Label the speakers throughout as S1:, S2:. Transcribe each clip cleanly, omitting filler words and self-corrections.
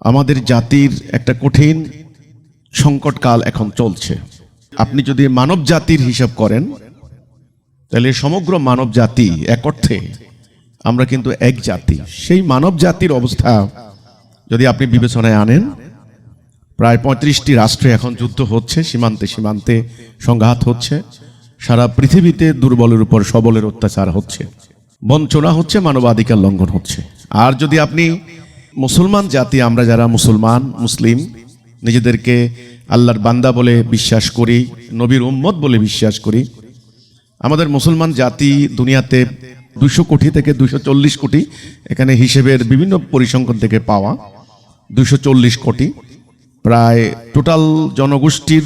S1: আমাদের জাতির একটা কঠিন সংকটকাল এখন চলছে। আপনি যদি মানব জাতির হিসাব করেন তাহলে সমগ্র মানব জাতি এক অর্থে আমরা কিন্তু এক জাতি। সেই মানব জাতির অবস্থা যদি আপনি বিবেচনায় আনেন, প্রায় 35টি রাষ্ট্রে এখন যুদ্ধ হচ্ছে, সীমান্তে সীমান্তে সংঘাত হচ্ছে, সারা পৃথিবীতে দুর্বলের উপর সবলের অত্যাচার হচ্ছে, বঞ্চনা হচ্ছে, মানবাধিকার লঙ্ঘন হচ্ছে। আর যদি আপনি মুসলমান জাতি, আমরা যারা মুসলিম নিজেদেরকে আল্লাহর বান্দা বলে বিশ্বাস করি, নবীর উম্মত বলে বিশ্বাস করি, আমাদের মুসলমান জাতি দুনিয়াতে 200 কোটি থেকে 240 কোটি, এখানে হিসেবের বিভিন্ন পরিসংখ্যান থেকে পাওয়া 240 কোটি, প্রায় টোটাল জনগোষ্ঠীর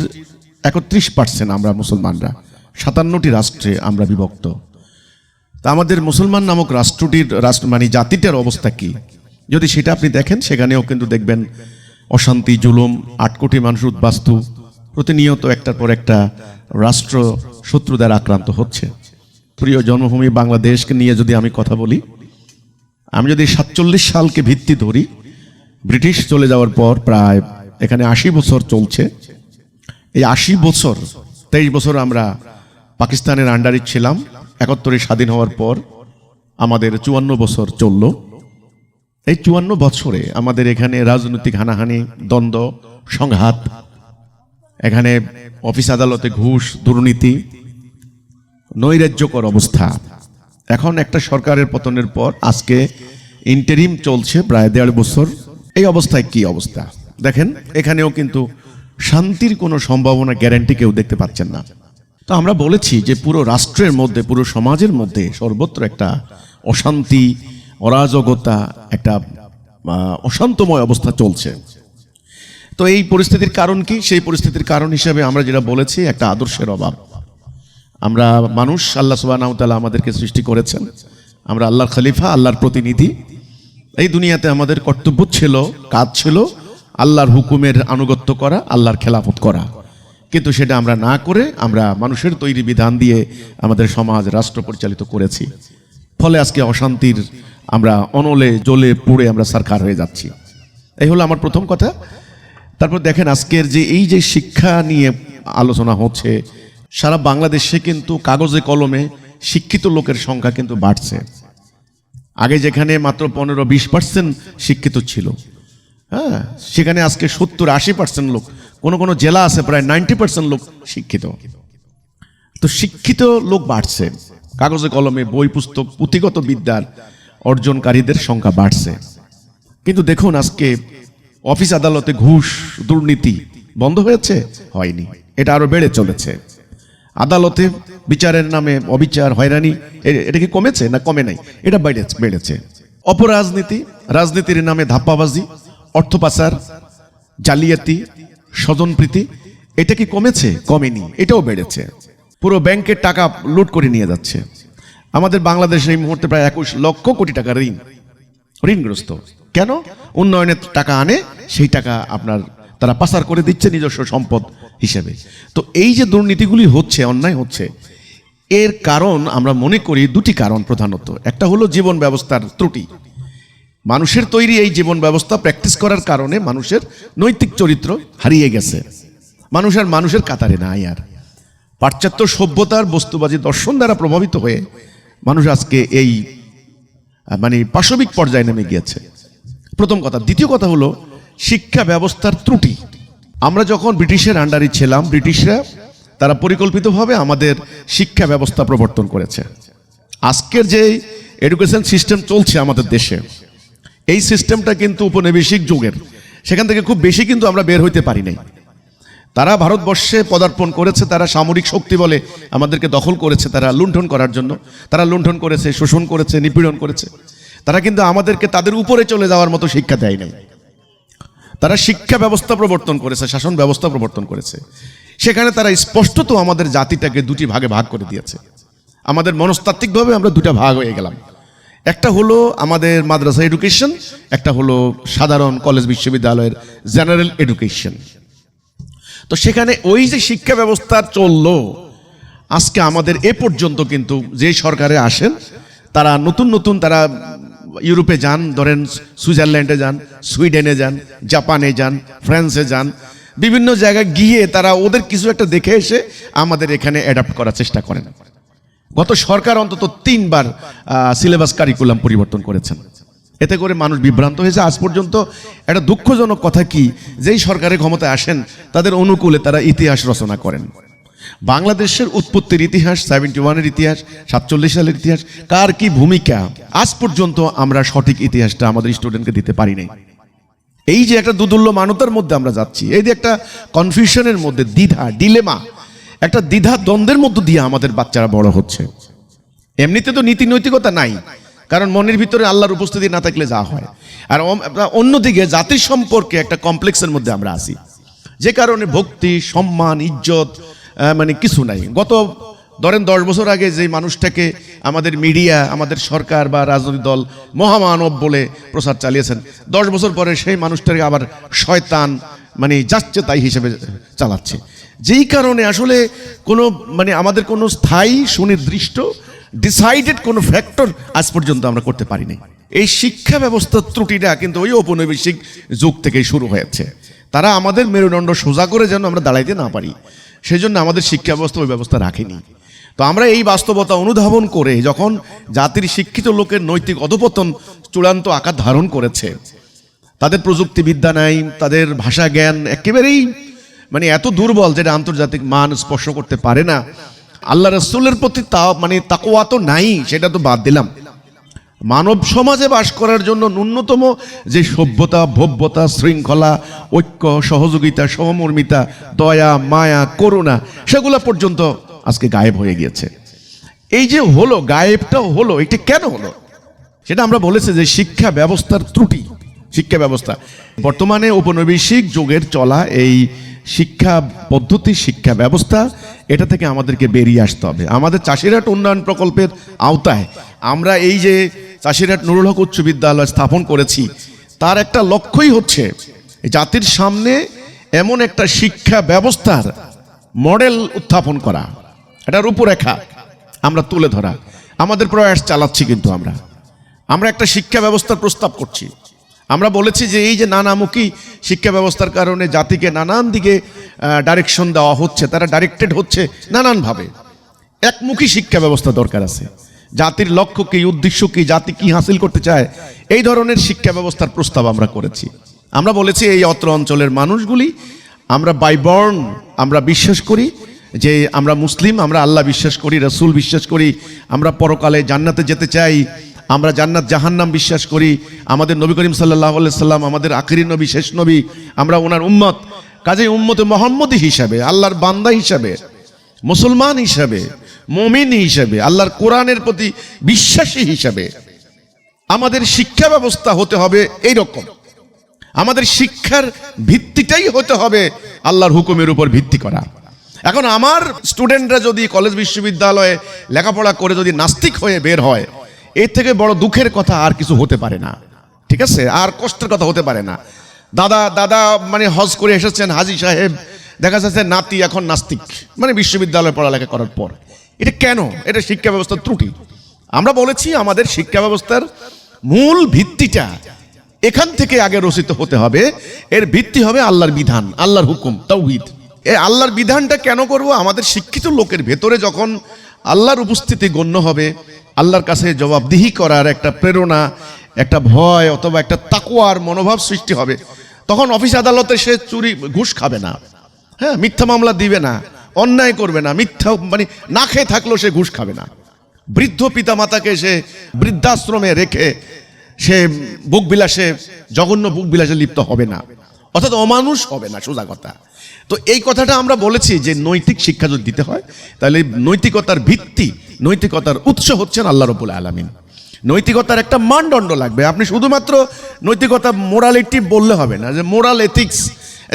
S1: 31% আমরা মুসলমানরা। 57টি রাষ্ট্রে আমরা বিভক্ত। তা আমাদের মুসলমান নামক রাষ্ট্রটির মানে জাতিটার অবস্থা কি যদি সেটা আপনি দেখেন, সেখানেও কিন্তু দেখবেন অশান্তি, জুলুম, 8 কোটি মানুষ উদ্বাস্তু, প্রতিনিয়ত একটার পর একটা রাষ্ট্র শত্রু দ্বারা আক্রান্ত হচ্ছে। প্রিয় জন্মভূমি বাংলাদেশকে নিয়ে যদি আমি কথা বলি, আমি যদি 47 সালকে ভিত্তি ধরি, ব্রিটিশ চলে যাওয়ার পর প্রায় এখানে 80 বছর চলছে। এই 80 বছর 23 বছর আমরা পাকিস্তানের আন্ডারে ছিলাম। 71 স্বাধীন হওয়ার পর আমাদের 54 বছর চলল। এই 54 বছরে আমাদের এখানে রাজনৈতিক হানাহানি, দ্বন্দ্ব, সংঘাত, এখানে অফিস আদালতে ঘুষ, দুর্নীতি, নৈরাজ্যকর অবস্থা। এখন একটা সরকারের পতনের পর আজকে ইন্টারিম চলছে প্রায় 1.5 বছর। এই অবস্থায় কি অবস্থা দেখেন, এখানেও কিন্তু শান্তির কোনো সম্ভাবনা, গ্যারান্টি কেউ দেখতে পাচ্ছেন না। তো আমরা বলেছি যে পুরো রাষ্ট্রের মধ্যে, পুরো সমাজের মধ্যে সর্বত্র একটা অশান্তি, অরাজকতা, একটা অশান্তময় অবস্থা চলছে। তো এই পরিস্থিতির কারণ কি? সেই পরিস্থিতির কারণ হিসেবে আমরা যেটা বলেছি, একটা আদর্শের অভাব। আমরা মানুষ, আল্লাহ সুবহানাহু ওয়া তাআলা আমাদেরকে সৃষ্টি করেছেন, আমরা আল্লাহর খলিফা, আল্লাহর প্রতিনিধি। এই দুনিয়াতে আমাদের কর্তব্য ছিল, কাজ ছিল আল্লাহর হুকুমের আনুগত্য করা, আল্লাহর খেলাফত করা। কিন্তু সেটা আমরা না করে আমরা মানুষের তৈরি বিধান দিয়ে আমাদের সমাজ, রাষ্ট্র পরিচালিত করেছি। ফলে আজকে অশান্তির আমরা অনলে জ্বলে পুড়ে আমরা সরকার হয়ে যাচ্ছি। এই হলো আমার প্রথম কথা। তারপর দেখেন আজকের যে এই যে শিক্ষা নিয়ে আলোচনা হচ্ছে, সারা বাংলাদেশে কিন্তু কাগজে কলমে শিক্ষিত লোকের সংখ্যা কিন্তু বাড়ছে। আগে যেখানে মাত্র 15-20% শিক্ষিত ছিল, হ্যাঁ, সেখানে আজকে 70-80% লোক, কোনো জেলা আছে প্রায় 90% লোক শিক্ষিত। তো শিক্ষিত লোক বাড়ছে, কাগজে কলমে বই পুস্তক, পুঁথিগত বিদ্যার অর্জনকারীদের সংখ্যা বাড়ছে। কিন্তু দেখুন আজকে অফিস আদালতে ঘুষ, দুর্নীতি বন্ধ হয়েছে? হয়নি, এটা আরো বেড়ে চলেছে। আদালতে বিচারের নামে অবিচার, হয়রানি, এটা কি কমেছে না কমে নাই? এটা বেড়েছে। অপরাজনীতি, রাজনীতির নামে ধাপ্পাবাজি, অর্থ পাচার, জালিয়াতি, স্বজনপ্রীতি, এটা কি কমেছে? কমেনি, এটাও বেড়েছে। পুরো ব্যাংকের টাকা লুট করে নিয়ে যাচ্ছে। আমাদের বাংলাদেশে এই মুহূর্তে প্রায় 21 লক্ষ কোটি টাকা ঋণগ্রস্ত। কেন? উন্নয়নের টাকা আনে, সেই টাকা আপনার তারা পাচার করে দিচ্ছে নিজস্ব সম্পদ হিসেবে। তো এই যে দুর্নীতিগুলি হচ্ছে, অন্যায় হচ্ছে, এর কারণ আমরা মনে করি 2টি কারণ প্রধানত। একটা হলো জীবন ব্যবস্থার ত্রুটি। মানুষের তৈরি এই জীবন ব্যবস্থা প্র্যাকটিস করার কারণে মানুষের নৈতিক চরিত্র হারিয়ে গেছে। মানুষ আর মানুষের কাতারে নাই। আর পাশ্চাত্য সভ্যতার বস্তুবাদী দর্শন দ্বারা প্রভাবিত হয়ে মানুষ আজকে এই মানে পাশবিক পর্যায়ে নেমে গিয়েছে, প্রথম কথা। দ্বিতীয় কথা হলো শিক্ষা ব্যবস্থার ত্রুটি। আমরা যখন ব্রিটিশের আন্ডারে ছিলাম, ব্রিটিশরা তারা পরিকল্পিতভাবে আমাদের শিক্ষা ব্যবস্থা প্রবর্তন করেছে। আজকের যে এডুকেশন সিস্টেম চলছে আমাদের দেশে, এই সিস্টেমটা কিন্তু উপনিবেশিক যুগের। সেখান থেকে খুব বেশি কিন্তু আমরা বের হইতে পারি নাই। তারা ভারতবর্ষে পদার্পণ করেছে, তারা সামরিক শক্তি বলে আমাদেরকে দখল করেছে, তারা লুণ্ঠন করার জন্য। তারা লুণ্ঠন করেছে, শোষণ করেছে, নিপীড়ন করেছে। তারা কিন্তু আমাদেরকে তাদের উপরে চলে যাওয়ার মতো শিক্ষা দেয় নাই। তারা শিক্ষা ব্যবস্থা প্রবর্তন করেছে, শাসন ব্যবস্থা প্রবর্তন করেছে। সেখানে তারা স্পষ্টত আমাদের জাতিটাকে 2টি ভাগে ভাগ করে দিয়েছে। আমাদের মনস্তাত্ত্বিকভাবে আমরা 2টা ভাগ হয়ে গেলাম। একটা হলো আমাদের মাদ্রাসা এডুকেশন, একটা হলো সাধারণ কলেজ বিশ্ববিদ্যালয়ের জেনারেল এডুকেশন। তো সেখানে ওই যে শিক্ষা ব্যবস্থা চললো, আজকে আমাদের এ পর্যন্ত কিন্তু যে সরকারে আসেন তারা নতুন তারা ইউরোপে যান, ধরেন সুইজারল্যান্ডে যান, সুইডেনে যান, জাপানে যান, ফ্রান্সে যান, বিভিন্ন জায়গায় গিয়ে তারা ওদের কিছু একটা দেখে এসে আমাদের এখানে অ্যাডাপ্ট করার চেষ্টা করেন। গত সরকার অন্তত 3 বার সিলেবাস কারিকুলাম পরিবর্তন করেছেন। এতে করে মানুষ বিভ্রান্ত হয়েছে। আজ পর্যন্ত একটা দুঃখজনক কথা কি, যেই সরকারের ক্ষমতায় আসেন তাদের অনুকূলে তারা ইতিহাস রচনা করেন। বাংলাদেশের উৎপত্তির ইতিহাস, 71-এর ইতিহাস, 47 সালের ইতিহাস, কার কি ভূমিকা, আজ পর্যন্ত আমরা সঠিক ইতিহাসটা আমাদের স্টুডেন্টকে দিতে পারি নাই। এই যে একটা দুদুল্য মানতার মধ্যে আমরা যাচ্ছি, এই যে একটা কনফিউশনের মধ্যে, দ্বিধা, ডিলেমা, একটা দ্বিধা দ্বন্দ্বের মধ্য দিয়ে আমাদের বাচ্চারা বড় হচ্ছে। এমনিতে তো নীতি নৈতিকতা নাই, কারণ মনের ভিতরে আল্লাহর উপস্থিতি না থাকলে যা হয়। আর অন্যদিকে জাতির সম্পর্কে একটা কমপ্লেক্সের মধ্যে আমরা আছি, যে কারণে ভক্তি, সম্মান, ইজ্জত মানে কিছু নাই। গত ধরেন 10 বছর আগে যে মানুষটাকে আমাদের মিডিয়া, আমাদের সরকার বা রাজনৈতিক দল মহামানব বলে প্রচার চালিয়েছেন, 10 বছর পরে সেই মানুষটাকে আবার শয়তান মানে যাচ্ছে তাই হিসেবে চালাচ্ছে। যেই কারণে আসলে কোনো মানে আমাদের কোনো স্থায়ী সুনির্দিষ্ট ডিসাইডেড কোনো ফ্যাক্টর আজ পর্যন্ত আমরা করতে পারিনি। এই শিক্ষা ব্যবস্থার ত্রুটিটা কিন্তু ওই ঔপনিবেশিক যুগ থেকেই শুরু হয়েছে। তারা আমাদের মেরুদণ্ড সোজা করে যেন আমরা দাঁড়াইতে না পারি, সেই জন্য আমাদের শিক্ষা ব্যবস্থা ওই ব্যবস্থা রাখেনি। তো আমরা এই বাস্তবতা অনুধাবন করে যখন জাতির শিক্ষিত লোকের নৈতিক অধঃপতন চূড়ান্ত আকার ধারণ করেছে, তাদের প্রযুক্তিবিদ্যা নাই, তাদের ভাষা জ্ঞান একেবারেই মানে এত দুর্বল যেটা আন্তর্জাতিক মান স্পর্শ করতে পারে না, আল্লাহ রাসূলের প্রতি তাকওয়া তো নাই, সেটা তো বাদ দিলাম। মানব সমাজে বাস করার জন্য ন্যূনতম যে সভ্যতা, ভব্যতা, শৃঙ্খলা, ঐক্য, সহযোগিতা, সহমর্মিতা, দয়া, মায়া, করুণা, সেগুলো পর্যন্ত আজকে গায়েব হয়ে গিয়েছে। এই যে হলো, গায়েবটাও হলো, এটা কেন হলো সেটা আমরা বলেছি যে শিক্ষা ব্যবস্থার ত্রুটি। শিক্ষা ব্যবস্থা বর্তমানে ঔপনিবেশিক যুগের চলা এই শিক্ষা পদ্ধতি, শিক্ষা ব্যবস্থা, এটা থেকে আমাদেরকে বেরিয়ে আসতে হবে। আমাদের চাষিরহাট উন্নয়ন প্রকল্পের আওতায় আমরা এই যে চাষিরহাট নুরুল হক উচ্চ বিদ্যালয় স্থাপন করেছি, তার একটা লক্ষ্যই হচ্ছে জাতির সামনে এমন একটা শিক্ষা ব্যবস্থার মডেল উত্থাপন করা, একটা রূপরেখা আমরা তুলে ধরা। আমাদের প্রয়াস চালাচ্ছি, কিন্তু আমরা একটা শিক্ষা ব্যবস্থার প্রস্তাব করছি। আমরা বলেছি যে এই যে নানামুখী শিক্ষা ব্যবস্থার কারণে জাতিকে নানান দিকে ডাইরেকশন দেওয়া হচ্ছে, তারা ডাইরেক্টেড হচ্ছে নানানভাবে। একমুখী শিক্ষা ব্যবস্থা দরকার আছে। জাতির লক্ষ্য কি, উদ্দেশ্য কি, জাতি কি হাসিল করতে চায়, এই ধরনের শিক্ষা ব্যবস্থার প্রস্তাব আমরা করেছি। আমরা বলেছি এই অত্র অঞ্চলের মানুষগুলি আমরা বাই বর্ন আমরা বিশ্বাস করি যে আমরা মুসলিম, আমরা আল্লাহ বিশ্বাস করি, রাসূল বিশ্বাস করি, আমরা পরকালে জান্নাতে যেতে চাই, আমরা জান্নাত জাহান্নাম বিশ্বাস করি, আমাদের নবী করিম সাল্লাল্লাহু আলাইহি সাল্লাম আমাদের আখিরি নবী, শেষ নবী, আমরা ওনার উম্মত। কাজেই উম্মতে মুহাম্মদী হিসাবে, আল্লাহর বান্দা হিসাবে, মুসলমান হিসাবে, মুমিন হিসাবে, আল্লাহর কোরআনের প্রতি বিশ্বাসী হিসাবে আমাদের শিক্ষা ব্যবস্থা হতে হবে এইরকম। আমাদের শিক্ষার ভিত্তিটাই হতে হবে আল্লাহর হুকুমের উপর ভিত্তি করা। এখন আমার স্টুডেন্টরা যদি কলেজ বিশ্ববিদ্যালয়ে লেখাপড়া করে যদি নাস্তিক হয়ে বের হয়, এর থেকে বড় দুঃখের কথা আর কিছু হতে পারে না। ঠিক আছে, আর কষ্টের কথা হতে পারে না। দাদা মানে হজ করে এসেছেন হাজী সাহেব, দেখা যাচ্ছে নাতি এখন নাস্তিক, মানে বিশ্ববিদ্যালয়ে পড়ালেখা করার পর। এটা কেন? এটা শিক্ষা ব্যবস্থার ত্রুটি। আমরা বলেছি আমাদের শিক্ষা ব্যবস্থার মূল ভিত্তিটা এখান থেকে আগে রচিত হতে হবে। এর ভিত্তি হবে আল্লাহর বিধান, আল্লাহর হুকুম, তাওহীদ। এই আল্লাহর বিধানটা কেন করব? আমাদের শিক্ষিত লোকের ভেতরে যখন আল্লাহর উপস্থিতি গণ্য হবে, আল্লাহর কাছে জবাবদিহি করার একটা প্রেরণা, একটা ভয় অথবা একটা তাকওয়ার মনোভাব সৃষ্টি হবে, তখন অফিস আদালতে সে ঘুষ খাবে না, হ্যাঁ, মিথ্যা মামলা দিবে না, অন্যায় করবে না, মিথ্যা মানে না খেয়ে থাকলেও সে ঘুষ খাবে না। বৃদ্ধ পিতা মাতাকে সে বৃদ্ধাশ্রমে রেখে সে বুকবিলাসে, জঘন্য বুকবিলাসে লিপ্ত হবে না, অর্থাৎ অমানুষ হবে না, সোজা কথা। তো এই কথাটা আমরা বলেছি যে নৈতিক শিক্ষা যদি দিতে হয়, তাহলে নৈতিকতার ভিত্তি, নৈতিকতার উৎস হচ্ছেন আল্লাহ রাব্বুল আলামিন। নৈতিকতার একটা মানদণ্ড লাগবে। আপনি শুধুমাত্র নৈতিকতা, মোরালিটি বললে হবে না, যে মোরাল এথিক্স,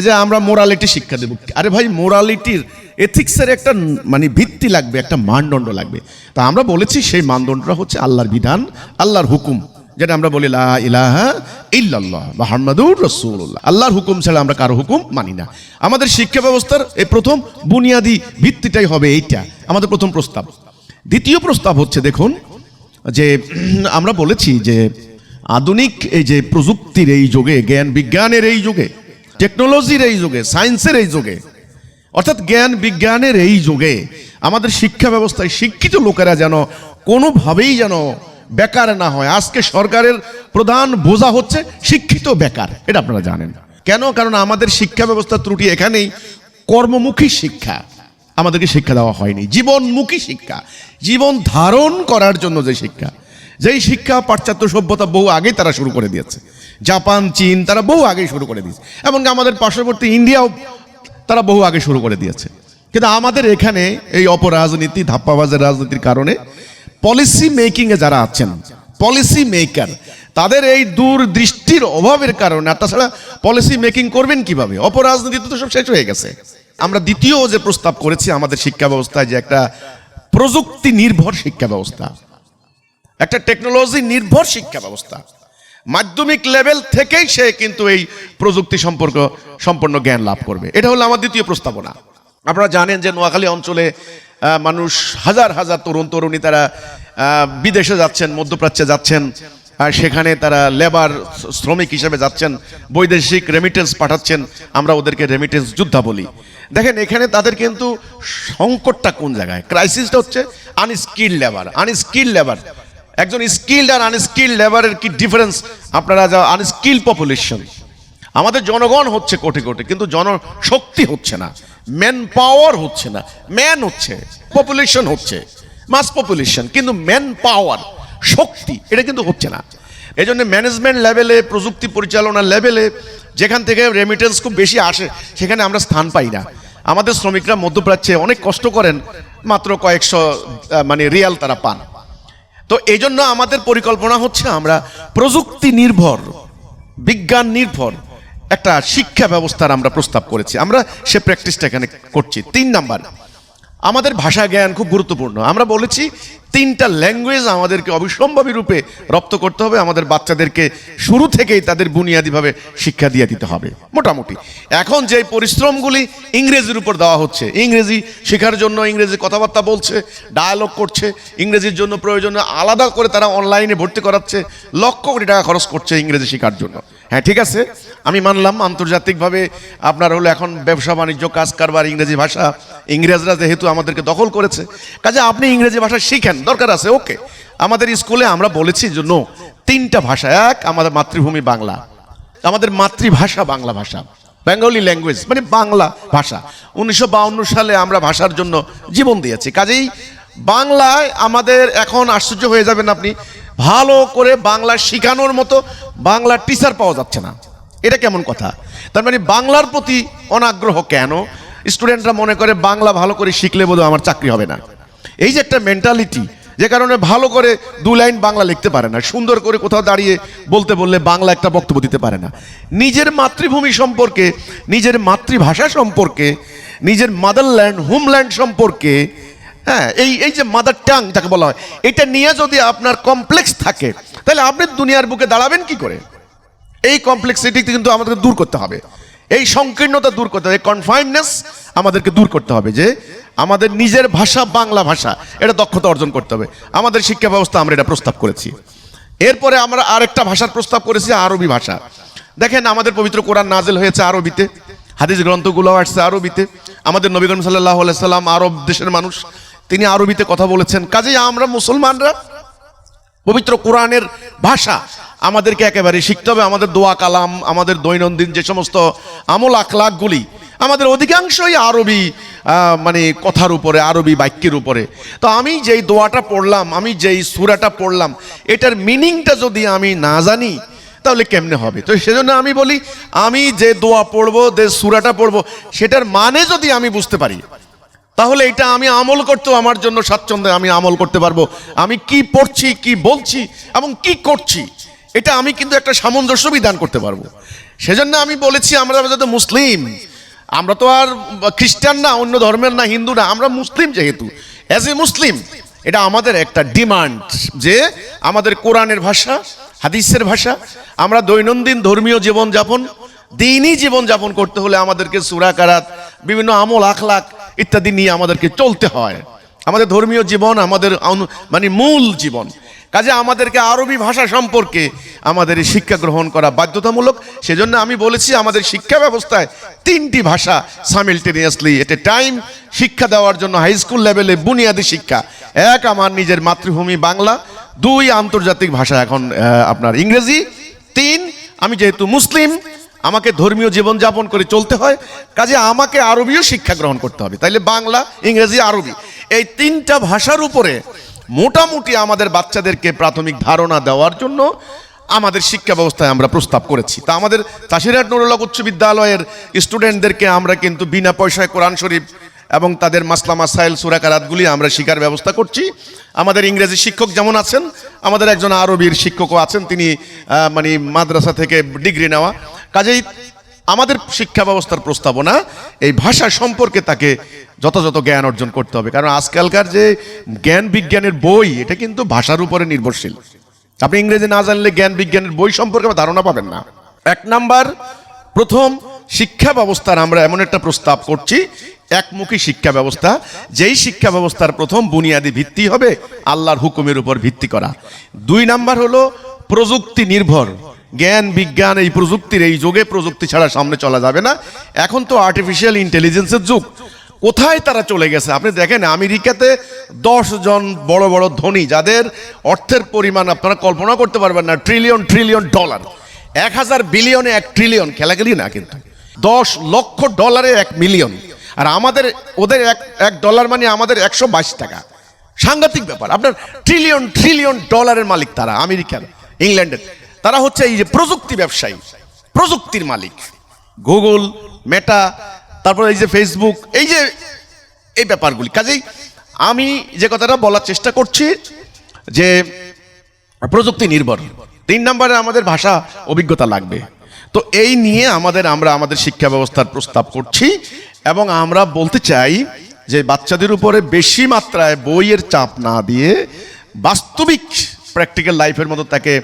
S1: যে আমরা মোরালিটি শিক্ষা দেব। আরে ভাই, মোরালিটির এথিক্সের একটা মানে ভিত্তি লাগবে, একটা মানদণ্ড লাগবে। তা আমরা বলেছি সেই মানদণ্ডটা হচ্ছে আল্লাহর বিধান, আল্লাহর হুকুম, যেটা আমরা বলি লা ইলাহা ইল্লাল্লাহ মুহাম্মাদুর রাসূলুল্লাহ। আল্লাহর হুকুম ছাড়া আমরা কারো হুকুম মানি না। আমাদের শিক্ষা ব্যবস্থার এই প্রথম বুনিয়াদি ভিত্তিটাই হবে এইটা, আমাদের প্রথম প্রস্তাব। দ্বিতীয় প্রস্তাব হচ্ছে, দেখুন যে আমরা বলেছি যে আধুনিক এই যে প্রযুক্তির এই যুগে, জ্ঞান বিজ্ঞানের এই যুগে, টেকনোলজির এই যুগে, সায়েন্সের এই যুগে, অর্থাৎ জ্ঞান বিজ্ঞানের এই যুগে আমাদের শিক্ষা ব্যবস্থায় শিক্ষিত লোকেরা যেন কোনোভাবেই যেন বেকার না হয়। আজকে সরকারের প্রধান বোঝা হচ্ছে শিক্ষিত বেকার, এটা আপনারা জানেন কেন? কারণ আমাদের শিক্ষা ব্যবস্থার ত্রুটি এখানেই, কর্মমুখী শিক্ষা আমাদেরকে শিক্ষা দেওয়া হয়নি, জীবনমুখী শিক্ষা, জীবন ধারণ করার জন্য যে শিক্ষা, যেই শিক্ষা পাশ্চাত্য সভ্যতা বহু আগেই তারা শুরু করে দিয়েছে। জাপান, চীন তারা বহু আগেই শুরু করে দিয়েছে, এমনকি আমাদের পার্শ্ববর্তী ইন্ডিয়াও তারা বহু আগে শুরু করে দিয়েছে। কিন্তু আমাদের এখানে এই অপরাজনীতি, ধাপ্পাবাজের রাজনীতির কারণে পলিসি মেকিংয়ে যারা আছেন, পলিসি মেকার, তাদের এই দূরদৃষ্টির অভাবের কারণে, আর তাছাড়া পলিসি মেকিং করবেন কিভাবে? অপরাজনীতি তো সব শেষ হয়ে গেছে। আমরা দ্বিতীয় যে প্রস্তাব করেছি আমাদের শিক্ষা ব্যবস্থায়, যে একটা প্রযুক্তি নির্ভর শিক্ষা ব্যবস্থা, একটা টেকনোলজি নির্ভর শিক্ষা ব্যবস্থা, মাধ্যমিক লেভেল থেকেই সে কিন্তু এই প্রযুক্তি সম্পন্ন জ্ঞান লাভ করবে। এটা হলো আমার দ্বিতীয় প্রস্তাবনা। আপনারা জানেন যে নোয়াখালী অঞ্চলে মানুষ হাজার হাজার তরুণ তরুণী তারা বিদেশে যাচ্ছেন, মধ্যপ্রাচ্যে যাচ্ছেন, আর সেখানে তারা লেবার শ্রমিক হিসেবে যাচ্ছেন, বৈদেশিক রেমিটেন্স পাঠাচ্ছেন, আমরা ওদেরকে রেমিটেন্স যোদ্ধা বলি। দেখেন এখানে তাদের কিন্তু সংকটটা কোন জায়গায়, ক্রাইসিসটা হচ্ছে আনস্কিল্ড লেবার। আনস্কিল্ড লেবার, একজন স্কিল্ড আর আনস্কিল্ড লেবারের কি ডিফারেন্স আপনারা যা, আনস্কিল্ড পপুলেশন, আমাদের জনগণ হচ্ছে কোটি কোটি, কিন্তু জনশক্তি হচ্ছে না, ম্যান পাওয়ার হচ্ছে না, ম্যান হচ্ছে, পপুলেশন হচ্ছে মাস পপুলেশন, কিন্তু ম্যান পাওয়ার, শক্তি, এটা কিন্তু হচ্ছে না। এই জন্য ম্যানেজমেন্ট লেভেলে, প্রযুক্তি পরিচালনা লেভেলে যেখান থেকে রেমিটেন্স খুব বেশি আসে সেখানে আমরা স্থান পাই না। আমাদের শ্রমিকরা মধ্যপ্রাচ্যে অনেক কষ্ট করেন, মাত্র কয়েকশো রিয়াল তারা পান। তো এই জন্য আমাদের পরিকল্পনা হচ্ছে আমরা প্রযুক্তি নির্ভর, বিজ্ঞান নির্ভর একটা শিক্ষা ব্যবস্থার আমরা প্রস্তাব করেছি। আমরা সে প্র্যাকটিসটা এখানে করছি। 3 নাম্বার, আমাদের ভাষা জ্ঞান খুব গুরুত্বপূর্ণ। আমরা বলেছি 3টা ল্যাঙ্গুয়েজ আমাদেরকে অবিসম্ভাবী রূপে রপ্ত করতে হবে। আমাদের বাচ্চাদেরকে শুরু থেকেই তাদের বুনিয়াদীভাবে শিক্ষা দিয়ে দিতে হবে। মোটামুটি এখন যে পরিশ্রমগুলি ইংরেজির উপর দেওয়া হচ্ছে, ইংরেজি শেখার জন্য ইংরেজি কথাবার্তা বলছে, ডায়ালগ করছে, ইংরেজির জন্য প্রয়োজনে আলাদা করে তারা অনলাইনে ভর্তি করাচ্ছে, লক্ষ কোটি টাকা খরচ করছে ইংরেজি শেখার জন্য। হ্যাঁ ঠিক আছে, আমি মানলাম আন্তর্জাতিকভাবে আপনার হলো এখন ব্যবসা বাণিজ্য কাজ কারবার ইংরেজি ভাষা, ইংরেজরা যেহেতু আমাদেরকে দখল করেছে, কাজে আপনি ইংরেজি ভাষা শিখেন, দরকার আছে, ওকে। আমাদের স্কুলে আমরা বলেছি যে নো, 3টা ভাষা। এক, আমাদের মাতৃভূমি বাংলা, আমাদের মাতৃভাষা বাংলা ভাষা, বেঙ্গলি ল্যাঙ্গুয়েজ মানে বাংলা ভাষা। 1952 সালে আমরা ভাষার জন্য জীবন দিয়েছি। কাজেই বাংলায় আমাদের এখন আশ্চর্য হয়ে যাবেন আপনি, ভালো করে বাংলা শেখানোর মতো বাংলা টিচার পাওয়া যাচ্ছে না। এটা কেমন কথা? তার মানে বাংলার প্রতি অনাগ্রহ কেন? স্টুডেন্টরা মনে করে বাংলা ভালো করে শিখলে বোধহয় আমার চাকরি হবে না। এই যে একটা মেন্টালিটি, যে কারণে ভালো করে 2 লাইন বাংলা লিখতে পারে না, সুন্দর করে কোথাও দাঁড়িয়ে বলতে বললে বাংলা একটা বক্তব্য দিতে পারে না। নিজের মাতৃভূমি সম্পর্কে, নিজের মাতৃভাষা সম্পর্কে, নিজের মাদারল্যান্ড, হোমল্যান্ড সম্পর্কে, হ্যাঁ, এই যে মাদার টাং যাকে বলা হয়, এটা নিয়ে যদি আপনার কমপ্লেক্স থাকে, তাহলে আপনি দুনিয়ার বুকে দাঁড়াবেন কি করে? এই কমপ্লেক্সিটি কিন্তু আমাদেরকে দূর করতে হবে, এই সংকীর্ণতা দূর করতে হবে, কনফাইননেস আমাদেরকে দূর করতে হবে, যে আমাদের নিজের ভাষা বাংলা ভাষা, এটা দক্ষতা অর্জন করতে হবে। আমাদের শিক্ষা ব্যবস্থা আমরা এটা প্রস্তাব করেছি। এরপরে আমরা আরেকটা ভাষার প্রস্তাব করেছি, আরবি ভাষা। দেখেন আমাদের পবিত্র কোরআন নাজিল হয়েছে আরবিতে, হাদিস গ্রন্থগুলো আসছে আরবিতে, আমাদের নবী করিম সাল্লাল্লাহু আলাইহি সাল্লাম আরব দেশের মানুষ, তিনি আরবিতে কথা বলেছেন। কাজেই আমরা মুসলমানরা পবিত্র কোরআনের ভাষা আমাদেরকে একেবারে শিখতে হবে। আমাদের দোয়া কালাম, আমাদের দৈনন্দিন যে সমস্ত আমল আখলাকগুলি, আমাদের অধিকাংশই আরবি কথার উপরে, আরবি বাক্যের উপরে। তো আমি যেই দোয়াটা পড়লাম, আমি যেই সূরাটা পড়লাম, এটার মিনিংটা যদি আমি না জানি তাহলে কেমনে হবে? তো সেজন্য আমি বলি, আমি যে দোয়া পড়বো, যে সূরাটা পড়বো, সেটার মানে যদি আমি বুঝতে পারি, তাহলে এটা আমি আমল করতেও আমার জন্য স্বাচ্ছন্দ্যে আমি আমল করতে পারবো। আমি কি পড়ছি, কি বলছি এবং কি করছি, এটা আমি কিন্তু একটা সামঞ্জস্য বিধান করতে পারবো। সেজন্য আমি বলেছি, আমরা যাতে মুসলিম, আমরা তো আর খ্রিস্টান না, অন্য ধর্মের না, হিন্দু না, আমরা মুসলিম। যেহেতু অ্যাজ এ মুসলিম এটা আমাদের একটা ডিমান্ড যে আমাদের কোরআনের ভাষা, হাদিসের ভাষা, আমরা দৈনন্দিন ধর্মীয় জীবনযাপন, দিনই জীবনযাপন করতে হলে আমাদেরকে সূরা কারাত, বিভিন্ন আমল আখলাক ইত্যাদি নিয়ে আমাদেরকে চলতে হয়। আমাদের ধর্মীয় জীবন আমাদের মূল জীবন। কাজে আমাদেরকে আরবি ভাষা সম্পর্কে আমাদের এই শিক্ষা গ্রহণ করা বাধ্যতামূলক। সেজন্য আমি বলেছি আমাদের শিক্ষা ব্যবস্থায় 3টি ভাষা সাইমেলটেনিয়াসলি এট এ টাইম শিক্ষা দেওয়ার জন্য হাই স্কুল লেভেলে বুনিয়াদী শিক্ষা। 1 আমার নিজের মাতৃভূমি বাংলা, 2 আন্তর্জাতিক ভাষা এখন আপনার ইংরেজি, 3 আমি যেহেতু মুসলিম আমাকে ধর্মীয় জীবনযাপন করে চলতে হয়, কাজে আমাকে আরবিও শিক্ষা গ্রহণ করতে হবে। তাইলে বাংলা, ইংরেজি, আরবি এই 3টা ভাষার উপরে মোটামুটি আমাদের বাচ্চাদেরকে প্রাথমিক ধারণা দেওয়ার জন্য আমাদের শিক্ষা ব্যবস্থায় আমরা প্রস্তাব করেছি। তা আমাদের তাসিরহাট নুরুল হক উচ্চ বিদ্যালয়ের স্টুডেন্টদেরকে আমরা কিন্তু বিনা পয়সায় কোরআন শরীফ এবং তাদের মাসলা মাসাইল সূরা কারাতগুলি আমরা শিখার ব্যবস্থা করছি। আমাদের ইংরেজি শিক্ষক যেমন আছেন, আমাদের একজন আরবির শিক্ষকও আছেন, তিনি মানে মাদ্রাসা থেকে ডিগ্রি নেওয়া। কাজেই আমাদের শিক্ষা ব্যবস্থার প্রস্তাবনা এই ভাষা সম্পর্কে তাকে যথাযথ জ্ঞান অর্জন করতে হবে। কারণ আজকালকার যে জ্ঞান বিজ্ঞানের বই এটা কিন্তু ভাষার উপরে নির্ভরশীল। আপনি ইংরেজি না জানলে জ্ঞান বিজ্ঞানের বই সম্পর্কে ধারণা পাবেন না। 1 নাম্বার, প্রথম শিক্ষা ব্যবস্থার আমরা এমন একটা প্রস্তাব করছি একমুখী শিক্ষা ব্যবস্থা, যেই শিক্ষা ব্যবস্থার প্রথম বুনিয়াদী ভিত্তি হবে আল্লাহর হুকুমের উপর ভিত্তি করা। 2 নাম্বার হলো প্রযুক্তি নির্ভর জ্ঞান বিজ্ঞান। এই প্রযুক্তির এই যুগে প্রযুক্তি ছাড়া সামনে চলা যাবে না। এখন তো আর্টিফিশিয়াল ইন্টেলিজেন্সের যুগ, কোথায় তারা চলে গেছে আপনি দেখেন। আমেরিকাতে 10 জন বড় বড় ধনী যাদের অর্থের পরিমাণ আপনারা কল্পনা করতে পারবেন না, ট্রিলিয়ন ট্রিলিয়ন ডলার। 1000 বিলিয়নে 1 ট্রিলিয়ন, খেলাখেলি না কিন্তু। 10 লক্ষ ডলারে 1 মিলিয়ন, আর আমাদের ওদের এক ডলার মানে আমাদের 122 টাকা। সাংঘাতিক ব্যাপার। আপনার ট্রিলিয়ন ট্রিলিয়ন ডলারের মালিক তারা, আমেরিকার, ইংল্যান্ডের। তারা হচ্ছে এই যে প্রযুক্তি ব্যবসায়ী, প্রযুক্তির মালিক। গুগল, মেটা, তারপর এই যে ফেসবুক, এই যে এই ব্যাপারগুলি। কাজেই আমি যে কথাটা বলার চেষ্টা করছি যে প্রযুক্তি নির্ভর। 3 নম্বরে আমাদের ভাষা অভিজ্ঞতা লাগবে। তো এই নিয়ে আমরা আমাদের শিক্ষা ব্যবস্থার প্রস্তাব করছি এবং আমরা বলতে চাই যে বাচ্চাদের উপরে বেশি মাত্রায় বইয়ের চাপ না দিয়ে বাস্তবিক প্র্যাকটিক্যাল লাইফের মতো তাকে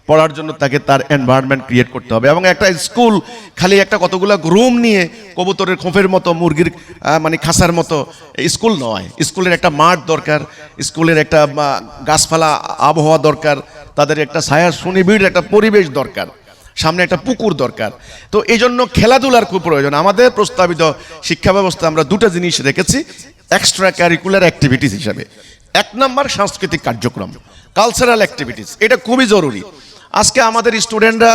S1: পড়ার জন্য তাকে তার এনভায়রনমেন্ট ক্রিয়েট করতে হবে। এবং একটা স্কুল খালি একটা কতগুলো রুম নিয়ে কবুতরের খোপের মতো, মুরগির মানে খাসার মতো স্কুল নয়। স্কুলের একটা মাঠ দরকার, স্কুলের একটা গাছপালা আবহাওয়া দরকার, তাদের একটা ছায়া সুনিবিড় একটা পরিবেশ দরকার, সামনে একটা পুকুর দরকার। তো এই জন্য খেলাধুলার খুব প্রয়োজন। আমাদের প্রস্তাবিত শিক্ষা ব্যবস্থা আমরা 2টা জিনিস রেখেছি এক্সট্রা কারিকুলার অ্যাক্টিভিটিস হিসাবে। 1 নম্বর সাংস্কৃতিক কার্যক্রম, কালচারাল অ্যাক্টিভিটিস, এটা খুবই জরুরি। আজকে আমাদের স্টুডেন্টরা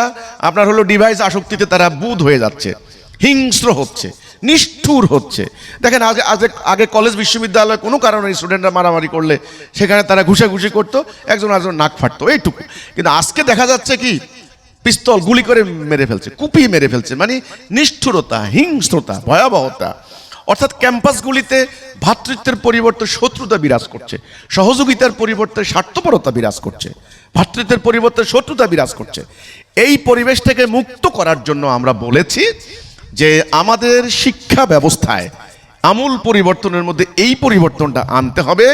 S1: আপনার হলো ডিভাইস আসক্তিতে তারা বুঁদ হয়ে যাচ্ছে, হিংস্র হচ্ছে, নিষ্ঠুর হচ্ছে। দেখেন আগে কলেজ বিশ্ববিদ্যালয়ে কোনো কারণে স্টুডেন্টরা মারামারি করলে সেখানে তারা ঘুষাঘুষি করতো, একজন নাক ফাটতো, এইটুকু। কিন্তু আজকে দেখা যাচ্ছে কি পিস্তল গুলি করে মেরে ফেলছে, কুপিয়ে মেরে ফেলছে, মানে নিষ্ঠুরতা, হিংস্রতা, ভয়াবহতা। অর্থাৎ ক্যাম্পাসগুলিতে ভ্রাতৃত্বের পরিবর্তে শত্রুতা বিরাজ করছে, সহযোগিতার পরিবর্তে স্বার্থপরতা বিরাজ করছে, ভ্রাতৃত্বের পরিবর্তে শত্রুতা বিরাজ করছে। এই পরিবেশ থেকে মুক্ত করার জন্য আমরা বলেছি যে আমাদের শিক্ষা ব্যবস্থায় আমূল পরিবর্তনের মধ্যে এই পরিবর্তনটা আনতে হবে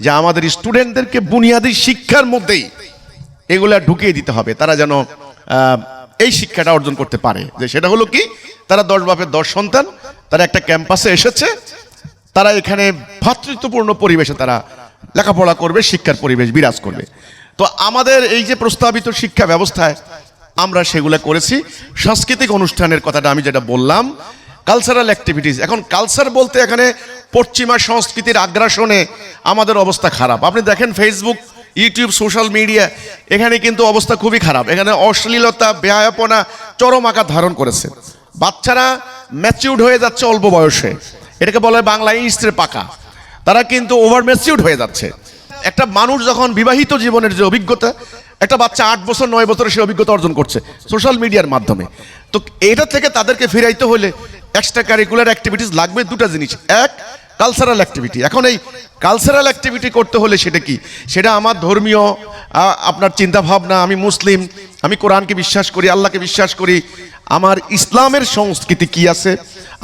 S1: যে আমাদের স্টুডেন্টদেরকে বুনিয়াদী শিক্ষার মধ্যেই এগুলা ঢুকিয়ে দিতে হবে, তারা যেন এই শিক্ষাটা অর্জন করতে পারে। যে সেটা হলো কি, তারা 10 বাপের 10 সন্তান, তারা একটা ক্যাম্পাসে এসেছে, তারা এখানে ভ্রাতৃত্বপূর্ণ পরিবেশে তারা লেখাপড়া করবে, শিক্ষার পরিবেশ বিরাজ করবে। তো আমাদের এই যে প্রস্তাবিত শিক্ষা ব্যবস্থায় আমরা সেগুলো করেছি। সাংস্কৃতিক অনুষ্ঠানের কথাটা আমি যেটা বললাম, কালচারাল অ্যাক্টিভিটিস। এখন কালচার বলতে এখানে পশ্চিমা সংস্কৃতির আগ্রাসনে আমাদের অবস্থা খারাপ। আপনি দেখেন ফেসবুক, ইউটিউব, সোশ্যাল মিডিয়া, এখানে কিন্তু অবস্থা খুবই খারাপ। এখানে অশ্লীলতা, বেহায়াপনা চরম আকার ধারণ করেছে। বাচ্চারা ম্যাচিউরড হয়ে যাচ্ছে অল্প বয়সে, এটাকে বলে বাংলায় ইস্ত্রে পাকা। তারা কিন্তু ওভার ম্যাচিউরড হয়ে যাচ্ছে। একটা মানুষ যখন বিবাহিত জীবনের যে অভিজ্ঞতা, একটা বাচ্চা 8 বছর 9 বছরে সে অভিজ্ঞতা অর্জন করছে সোশ্যাল মিডিয়ার মাধ্যমে। তো এটা থেকে তাদেরকে ফিরাইতে হলে এক্সট্রা কারিকুলার অ্যাক্টিভিটিস লাগবে। 2টা জিনিস, 1 কালচারাল অ্যাক্টিভিটি। এখন এই কালচারাল অ্যাক্টিভিটি করতে হলে সেটা কি, সেটা আমার ধর্মীয় আপনার চিন্তা ভাবনা, আমি মুসলিম, আমি কোরআনকে বিশ্বাস করি, আল্লাহকে বিশ্বাস করি, আমার ইসলামের সংস্কৃতি কি আছে,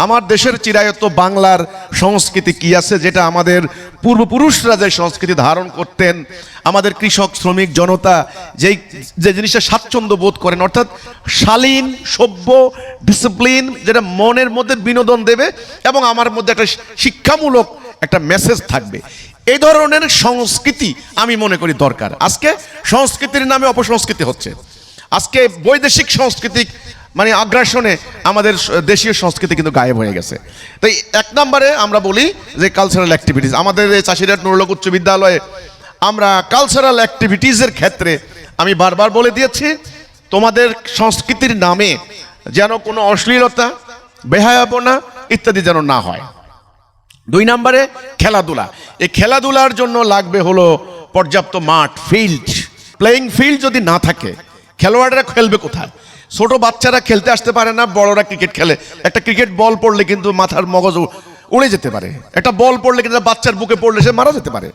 S1: আমার দেশের চিরায়ত বাংলার সংস্কৃতি কি আছে, যেটা আমাদের পূর্বপুরুষরা যে সংস্কৃতি ধারণ করতেন, আমাদের কৃষক শ্রমিক জনতা যে জিনিসটা স্বাচ্ছন্দ্য বোধ করেন, অর্থাৎ শালীন, সভ্য, ডিসিপ্লিন, যেটা মনের মধ্যে বিনোদন দেবে এবং আমার মধ্যে একটা শিক্ষামূলক একটা মেসেজ থাকবে। এই ধরনের সংস্কৃতি আমি মনে করি দরকার। আজকে সংস্কৃতির নামে অপসংস্কৃতি হচ্ছে। আজকে বৈদেশিক সাংস্কৃতিক মানে আগ্রাসনে আমাদের দেশীয় সংস্কৃতি কিন্তু গায়েব হয়ে গেছে। তাই এক নম্বরে আমরা বলি যে কালচারাল অ্যাক্টিভিটিস, আমাদের এই চাষিরহাট নুরুল হক উচ্চ বিদ্যালয়ে আমরা কালচারাল অ্যাক্টিভিটিসের ক্ষেত্রে আমি বারবার বলে দিয়েছি, তোমাদের সংস্কৃতির নামে যেন কোনো অশ্লীলতা, বেহায়াপনা ইত্যাদি যেন না হয়। 2 নম্বরে খেলাধুলা। এই খেলাধুলার জন্য লাগবে হলো পর্যাপ্ত মাঠ, ফিল্ড। প্লেয়িং ফিল্ড যদি না থাকে খেলোয়াড়রা খেলবে কোথায়? ছোট বাচ্চারা খেলতে আসতে পারে না, বড়রা ক্রিকেট খেলে। একটা ক্রিকেট বল পড়লে কিন্তু মাথার মগজ উড়ে যেতে পারে, একটা বল পড়লে কিন্তু বাচ্চার বুকে পড়লে সে মারা যেতে পারে।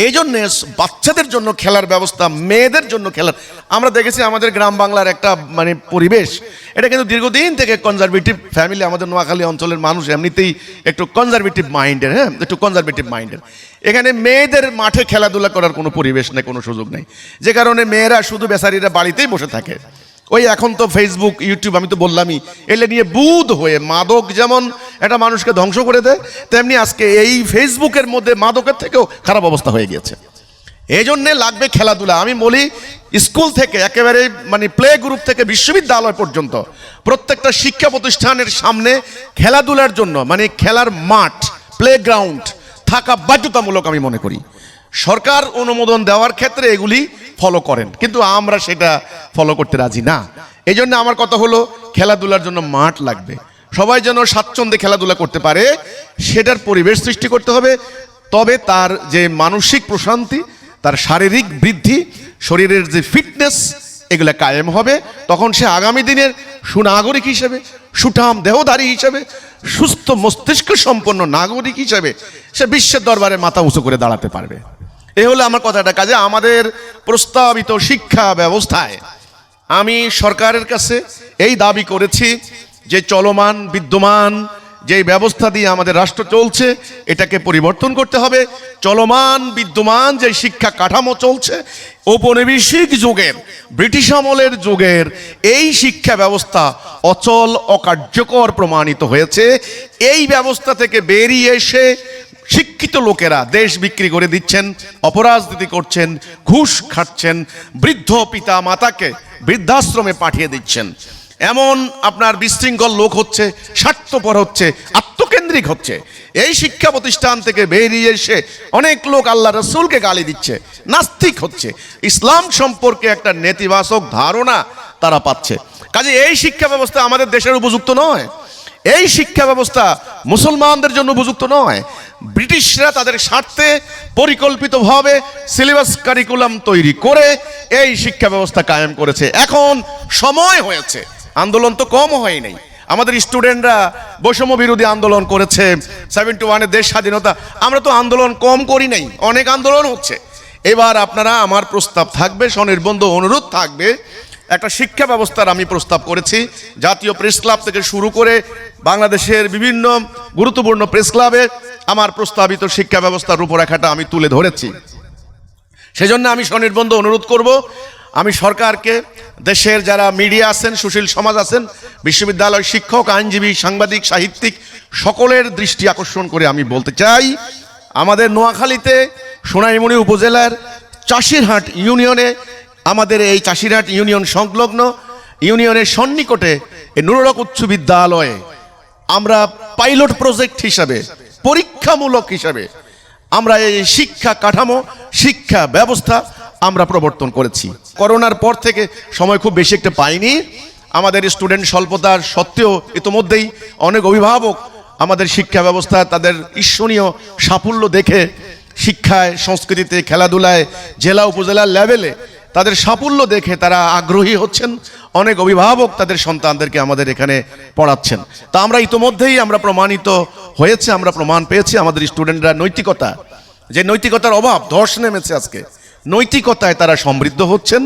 S1: এই জন্য বাচ্চাদের জন্য খেলার ব্যবস্থা, মেয়েদের জন্য খেলার, আমরা দেখেছি আমাদের গ্রাম বাংলার একটা মানে পরিবেশ, এটা কিন্তু দীর্ঘদিন থেকে কনজারভেটিভ ফ্যামিলি, আমাদের নোয়াখালী অঞ্চলের মানুষ এমনিতেই একটু কনজারভেটিভ মাইন্ডের, হ্যাঁ একটু কনজারভেটিভ মাইন্ডের। এখানে মেয়েদের মাঠে খেলাধুলা করার কোনো পরিবেশ নেই, কোনো সুযোগ নেই, যে কারণে মেয়েরা শুধু বেচারিরা বাড়িতেই বসে থাকে। ওই এখন তো ফেসবুক, ইউটিউব, আমি তো বললামই, এলে নিয়ে বুধ হয়ে মাদক যেমন একটা মানুষকে ধ্বংস করে দেয়, তেমনি আজকে এই ফেসবুকের মধ্যে মাদকের থেকেও খারাপ অবস্থা হয়ে গিয়েছে। এই জন্যে লাগবে খেলাধুলা। আমি বলি স্কুল থেকে একেবারে মানে প্লে গ্রুপ থেকে বিশ্ববিদ্যালয় পর্যন্ত প্রত্যেকটা শিক্ষা প্রতিষ্ঠানের সামনে খেলাধুলার জন্য মানে খেলার মাঠ, প্লে গ্রাউন্ড থাকা বাধ্যতামূলক আমি মনে করি। সরকার অনুমোদন দেওয়ার ক্ষেত্রে এগুলি ফলো করেন, কিন্তু আমরা সেটা ফলো করতে রাজি না। এই জন্য আমার কথা হলো খেলাধুলার জন্য মাঠ লাগবে, সবাই যেন স্বাচ্ছন্দ্যে খেলাধুলা করতে পারে সেটার পরিবেশ সৃষ্টি করতে হবে। তবে তার যে মানসিক প্রশান্তি, তার শারীরিক বৃদ্ধি, শরীরের যে ফিটনেস, এগুলা কায়েম হবে। তখন সে আগামী দিনের সুনাগরিক হিসেবে, সুঠাম দেহধারী হিসেবে, সুস্থ মস্তিষ্ক সম্পন্ন নাগরিক হিসেবে সে বিশ্বের দরবারে মাথা উঁচু করে দাঁড়াতে পারবে। এই হলো আমার কথাটা। কাজে আমাদের প্রস্তাবিত শিক্ষা ব্যবস্থায় আমি সরকারের কাছে এই দাবি করেছি যে চলমান বিদ্যমান যে ব্যবস্থা দিয়ে আমাদের রাষ্ট্র চলছে এটাকে পরিবর্তন করতে হবে। চলমান বিদ্যমান যে শিক্ষা কাঠামো চলছে, ঔপনিবেশিক যুগের, ব্রিটিশ আমলের যুগের এই শিক্ষা ব্যবস্থা অচল, অকার্যকর প্রমাণিত হয়েছে। এই ব্যবস্থা থেকে বেরিয়ে এসে শিক্ষিত লোকেরা দেশ বিক্রি করে দিচ্ছেন, অপরাজনীতি করছেন, ঘুষ খাচ্ছেন, বৃদ্ধ পিতা মাতাকে বৃদ্ধাশ্রমে পাঠিয়ে দিচ্ছেন। এমন আপনার বিশৃঙ্খল লোক হচ্ছে, স্বার্থপর হচ্ছে, আত্মকেন্দ্রিক হচ্ছে। এই শিক্ষা প্রতিষ্ঠান থেকে বেরিয়ে এসে অনেক লোক আল্লাহ রসুলকে গালি দিচ্ছে, নাস্তিক হচ্ছে, ইসলাম সম্পর্কে একটা নেতিবাচক ধারণা তারা পাচ্ছে। কাজে এই শিক্ষা ব্যবস্থা আমাদের দেশের উপযুক্ত নয়, এই শিক্ষা ব্যবস্থা মুসলমানদের জন্য উপযুক্ত নয়। ব্রিটিশরা তাদের স্বার্থে পরিকল্পিতভাবে সিলেবাস কারিকুলাম তৈরি করে এই শিক্ষা ব্যবস্থা কায়েম করেছে। এখন সময় হয়েছে, আন্দোলন তো কম হয় নাই, আমাদের স্টুডেন্টরা বৈষম্য বিরোধী আন্দোলন করেছে, 71-এ দেশ স্বাধীনতা, আমরা তো আন্দোলন কম করি নাই, অনেক আন্দোলন হচ্ছে। এবার আপনারা, আমার প্রস্তাব থাকবে, স্বনির্বন্ধ অনুরোধ থাকবে, একটা শিক্ষা ব্যবস্থার আমি প্রস্তাব করেছি। জাতীয় প্রেস ক্লাব থেকে শুরু করে বাংলাদেশের বিভিন্ন গুরুত্বপূর্ণ প্রেস ক্লাবে আমার প্রস্তাবিত শিক্ষা ব্যবস্থার রূপরেখাটা আমি তুলে ধরেছি। সেজন্য আমি স্বনির্বন্ধ অনুরোধ করব, আমি সরকারকে, দেশের যারা মিডিয়া আছেন, সুশীল সমাজ আছেন, বিশ্ববিদ্যালয় শিক্ষক, আইনজীবী, সাংবাদিক, সাহিত্যিক, সকলের দৃষ্টি আকর্ষণ করে আমি বলতে চাই, আমাদের নোয়াখালীতে সোনাইমুড়ি উপজেলার চাষিরহাট ইউনিয়নে, আমাদের এই চাষিরহাট ইউনিয়ন সংলগ্ন ইউনিয়নের সন্নিকটে এই নুরুল হক উচ্চ বিদ্যালয়ে আমরা পাইলট প্রজেক্ট হিসাবে, পরীক্ষামূলক হিসাবে আমরা এই শিক্ষা কাঠামো, শিক্ষা ব্যবস্থা আমরা প্রবর্তন করেছি। করোনার পর থেকে সময় খুব বেশি একটা পাইনি, আমাদের স্টুডেন্ট স্বল্পতার সত্ত্বেও ইতোমধ্যেই অনেক অভিভাবক আমাদের শিক্ষা ব্যবস্থা তাদের ঈর্ষণীয় সাফল্য দেখে শিক্ষায়, সংস্কৃতিতে, খেলাধুলায়, জেলা উপজেলা লেভেলে তাদের সাফল্য দেখে তারা আগ্রহী হচ্ছেন। অনেক অভিভাবক তাদের সন্তানদেরকে আমাদের এখানে পড়াচ্ছেন। তা আমরা ইতোমধ্যেই আমরা প্রমাণিত হয়েছে, আমরা প্রমাণ পেয়েছি আমাদের স্টুডেন্টরা নৈতিকতা, যে নৈতিকতার অভাব, ধস নেমেছে আজকে, নৈতিকতায় তারা সমৃদ্ধ হচ্ছেন,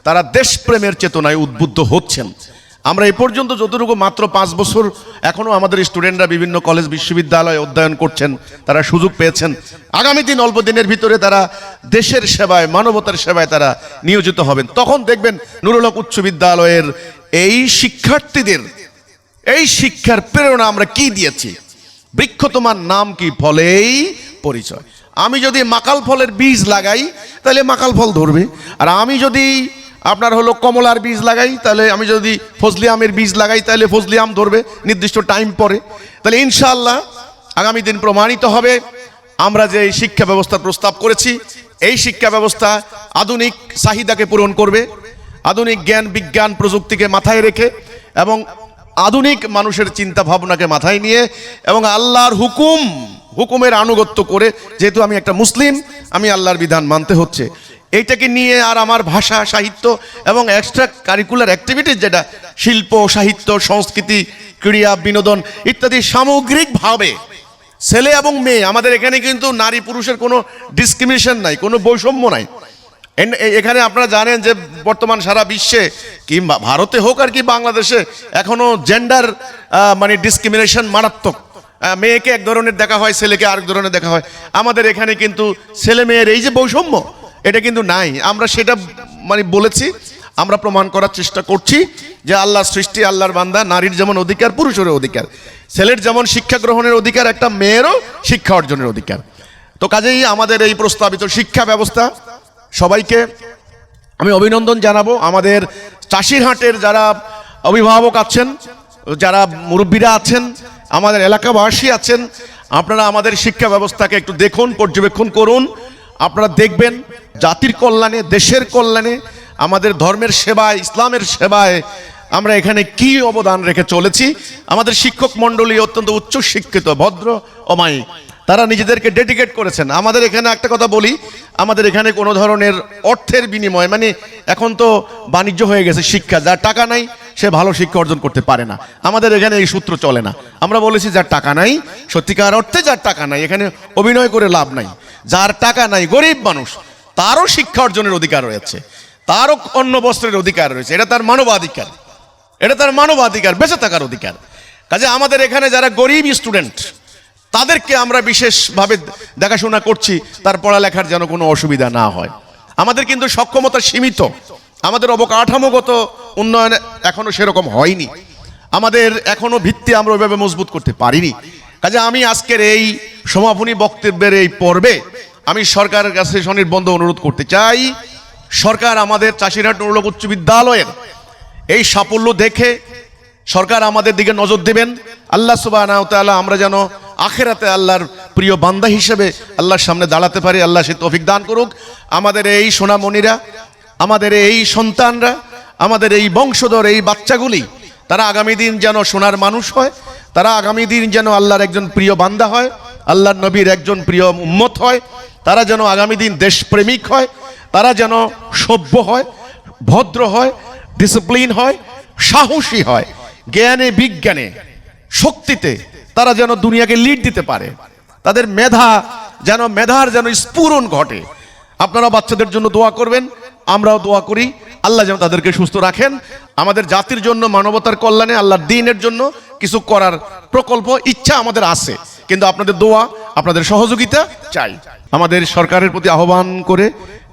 S1: তারা দেশপ্রেমের চেতনায় উদ্বুদ্ধ হচ্ছেন। আমরা এ পর্যন্ত যতটুকু মাত্র 5 বছর এখনো আমাদের স্টুডেন্টরা বিভিন্ন কলেজ বিশ্ববিদ্যালয়ে অধ্যয়ন করছেন, তারা সুযোগ পেয়েছেন। আগামী দিন অল্প দিনের ভিতরে তারা দেশের সেবায়, মানবতার সেবায় তারা নিয়োজিত হবেন। তখন দেখবেন নুরুল হক উচ্চ বিদ্যালয়ের এই শিক্ষার্থীদের এই শিক্ষার প্রেরণা আমরা কি দিয়েছি। বৃক্ষ তোমার নাম কি, ফলেই পরিচয়। আমি যদি মাকাল ফলের বীজ লাগাই তাহলে মাকাল ফল ধরবে, আর আমি যদি আপনার হলো কমলার বীজ লাগাই, তাহলে আমি যদি ফজলি আমের বীজ লাগাই তাহলে ফজলি আম ধরবে নির্দিষ্ট টাইম পরে। তাহলে ইনশাআল্লাহ আগামী দিন প্রমাণিত হবে আমরা যে শিক্ষা ব্যবস্থার প্রস্তাব করেছি, এই শিক্ষা ব্যবস্থা আধুনিক চাহিদাকে পূরণ করবে, আধুনিক জ্ঞান বিজ্ঞান প্রযুক্তিকে মাথায় রেখে এবং আধুনিক মানুষের চিন্তা ভাবনাকে মাথায় নিয়ে এবং আল্লাহর হুকুমের আনুগত্য করে, যেহেতু আমি একটা মুসলিম, আমি আল্লাহর বিধান মানতে হচ্ছে, এইটাকে নিয়ে আর আমার ভাষা সাহিত্য এবং এক্সট্রা কারিকুলার অ্যাক্টিভিটিস যেটা শিল্প সাহিত্য সংস্কৃতি ক্রীড়া বিনোদন ইত্যাদি সামগ্রিকভাবে ছেলে এবং মেয়ে, আমাদের এখানে কিন্তু নারী পুরুষের কোনো ডিসক্রিমিনেশন নাই, কোনো বৈষম্য নাই। এখানে আপনারা জানেন যে বর্তমান সারা বিশ্বে কিংবা ভারতে হোক আর কি বাংলাদেশে এখনো জেন্ডার মানে ডিসক্রিমিনেশন মারাত্মক। মেয়েকে এক ধরনের দেখা হয়, ছেলেকে আরেক ধরনের দেখা হয়। আমাদের এখানে কিন্তু ছেলে মেয়ের এই যে বৈষম্য এটা কিন্তু নাই। আমরা সেটা মানে বলেছি, আমরা প্রমাণ করার চেষ্টা করছি যে আল্লাহর সৃষ্টি, আল্লাহর বান্দা, নারীর যেমন অধিকার পুরুষেরও অধিকার, ছেলের যেমন শিক্ষা গ্রহণের অধিকার, একটা মেয়েরও শিক্ষা অর্জনের অধিকার। তো কাজেই আমাদের এই প্রস্তাবিত শিক্ষা ব্যবস্থা সবাইকে আমি অভিনন্দন জানাবো। আমাদের চাষিরহাটের যারা অভিভাবক আছেন, যারা মুরব্বীরা আছেন, আমাদের এলাকাবাসী আছেন, আপনারা আমাদের শিক্ষা ব্যবস্থাকে একটু দেখুন, পর্যবেক্ষণ করুন। আপনারা দেখবেন জাতির কল্যাণে, দেশের কল্যাণে, আমাদের ধর্মের সেবায়, ইসলামের সেবায় আমরা এখানে কি অবদান রেখে চলেছি। আমাদের শিক্ষক মণ্ডলী অত্যন্ত উচ্চ শিক্ষিত, ভদ্র অমায়িক, তারা নিজেদেরকে ডেডিকেট করেছেন। আমাদের এখানে একটা কথা বলি, আমাদের এখানে কোনো ধরনের অর্থের বিনিময়, মানে এখন তো বাণিজ্য হয়ে গেছে শিক্ষা, যার টাকা নাই সে ভালো শিক্ষা অর্জন করতে পারে না। আমাদের এখানে এই সূত্র চলে না। আমরা বলেছি যার টাকা নাই, সত্যিকার অর্থে যার টাকা নাই, এখানে অভিনয় করে লাভ নাই, যার টাকা নাই, গরিব মানুষ, তারও শিক্ষা অর্জনের অধিকার রয়েছে, তারও অন্ন বস্ত্রের অধিকার রয়েছে। এটা তার মানবাধিকার, এটা তার মানবাধিকার, বেঁচে থাকার অধিকার। কাজে আমাদের এখানে যারা গরিব স্টুডেন্ট তাদেরকে আমরা বিশেষভাবে দেখাশোনা করছি, তার পড়ালেখার যেন কোনো অসুবিধা না হয়। আমাদের কিন্তু সক্ষমতা সীমিত, আমাদের অবকাঠামোগত উন্নয়ন এখনো সেরকম হয়নি, আমাদের এখনো ভিত্তি আমরা ওইভাবে মজবুত করতে পারিনি। কাজে আমি আজকের এই সমাপনী বক্তব্যের এই পর্বে আমি সরকারের কাছে সনির্বন্ধ অনুরোধ করতে চাই, সরকার আমাদের চাষিরহাট নুরুল উচ্চ বিদ্যালয়ের এই সাফল্য দেখে সরকার আমাদের দিকে নজর দেবেন। আল্লাহ সুবহানাহু ওয়া তাআলা আমরা যেন আখিরাতে আল্লাহর প্রিয় বান্দা হিসেবে আল্লাহর সামনে দাঁড়াতে পারি, আল্লাহ সে তৌফিক দান করুক। আমাদের এই সোনামণিরা, আমাদের এই সন্তানরা, আমাদের এই বংশধর, এই বাচ্চাগুলি, তারা আগামী দিন যেন সোনার মানুষ হয়, তারা আগামী দিন যেন আল্লাহর একজন প্রিয় বান্দা হয়, আল্লাহর নবীর একজন প্রিয় উম্মত হয়, তারা যেন আগামী দিন দেশপ্রেমিক হয়, তারা যেন সভ্য হয়, ভদ্র হয়, ডিসিপ্লিন হয়, সাহসী হয়, জ্ঞানে বিজ্ঞানে শক্তিতে তারা যেন দুনিয়াকে লিড দিতে পারে, তাদের মেধার যেন স্ফুরণ ঘটে। আপনারা বাচ্চাদের জন্য দোয়া করবেন, আমরাও দোয়া করি, আল্লাহ যেন তাদেরকে সুস্থ রাখেন। আমাদের জাতির জন্য, মানবতার কল্যাণে, আল্লাহর দ্বীনের জন্য কিছু করার প্রকল্প, ইচ্ছা আমাদের আছে, কিন্তু আপনাদের দোয়া, আপনাদের সহযোগিতা চাই। আমাদের সরকারের প্রতি আহ্বান করে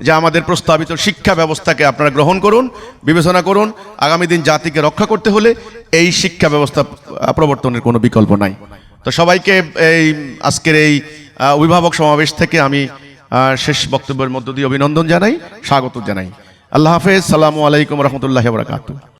S1: যে আমাদের প্রস্তাবিত শিক্ষা ব্যবস্থাকে আপনারা গ্রহণ করুন, বিবেচনা করুন। আগামী দিন জাতিকে রক্ষা করতে হলে এই শিক্ষা ব্যবস্থা প্রবর্তনের কোনো বিকল্প নাই। তো সবাইকে এই আজকের এই অভিভাবক সমাবেশ থেকে আমি শেষ বক্তব্যের মধ্য দিয়ে অভিনন্দন জানাই, স্বাগত জানাই। আল্লাহ হাফেজ, সালামু আলাইকুম রহমতুল্লাহি ওয়া বারাকাতুহু।